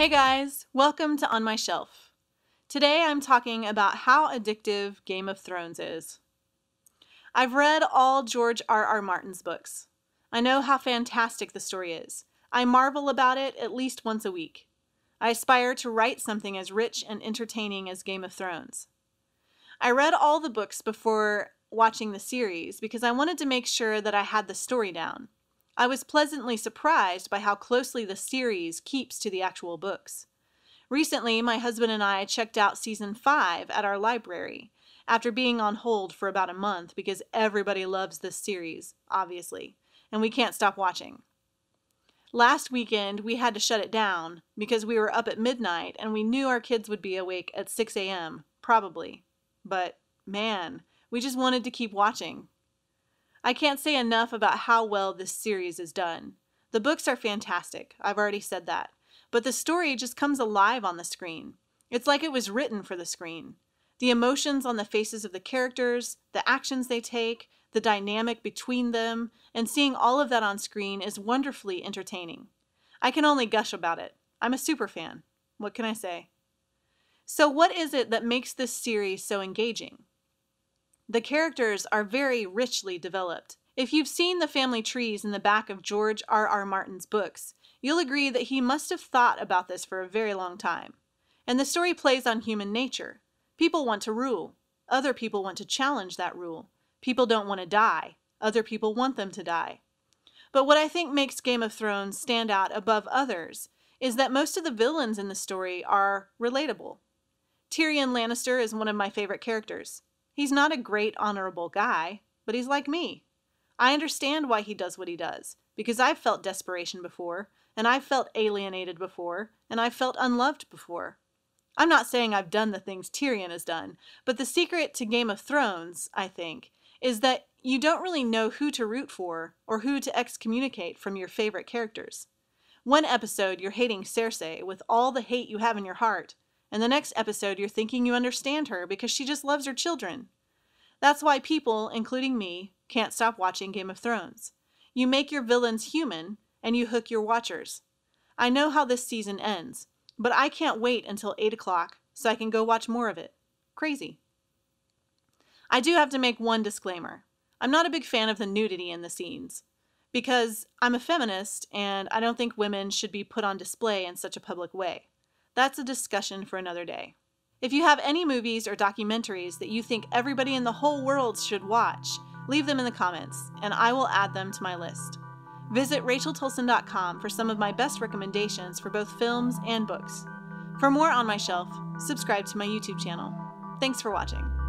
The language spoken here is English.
Hey guys, welcome to On My Shelf. Today I'm talking about how addictive Game of Thrones is. I've read all George R.R. Martin's books. I know how fantastic the story is. I marvel about it at least once a week. I aspire to write something as rich and entertaining as Game of Thrones. I read all the books before watching the series because I wanted to make sure that I had the story down. I was pleasantly surprised by how closely the series keeps to the actual books. Recently, my husband and I checked out season 5 at our library after being on hold for about a month because everybody loves this series, obviously, and we can't stop watching. Last weekend, we had to shut it down because we were up at midnight and we knew our kids would be awake at 6 a.m., probably. But, man, we just wanted to keep watching. I can't say enough about how well this series is done. The books are fantastic, I've already said that, but the story just comes alive on the screen. It's like it was written for the screen. The emotions on the faces of the characters, the actions they take, the dynamic between them, and seeing all of that on screen is wonderfully entertaining. I can only gush about it. I'm a super fan. What can I say? So what is it that makes this series so engaging? The characters are very richly developed. If you've seen the family trees in the back of George R.R. Martin's books, you'll agree that he must have thought about this for a very long time. And the story plays on human nature. People want to rule. Other people want to challenge that rule. People don't want to die. Other people want them to die. But what I think makes Game of Thrones stand out above others is that most of the villains in the story are relatable. Tyrion Lannister is one of my favorite characters. He's not a great, honorable guy, but he's like me. I understand why he does what he does, because I've felt desperation before, and I've felt alienated before, and I've felt unloved before. I'm not saying I've done the things Tyrion has done, but the secret to Game of Thrones, I think, is that you don't really know who to root for or who to excommunicate from your favorite characters. One episode you're hating Cersei with all the hate you have in your heart, and the next episode you're thinking you understand her because she just loves her children. That's why people, including me, can't stop watching Game of Thrones. You make your villains human, and you hook your watchers. I know how this season ends, but I can't wait until 8 o'clock so I can go watch more of it. Crazy. I do have to make one disclaimer. I'm not a big fan of the nudity in the scenes, because I'm a feminist and I don't think women should be put on display in such a public way. That's a discussion for another day. If you have any movies or documentaries that you think everybody in the whole world should watch, leave them in the comments, and I will add them to my list. Visit racheltolson.com for some of my best recommendations for both films and books. For more On My Shelf, subscribe to my YouTube channel. Thanks for watching.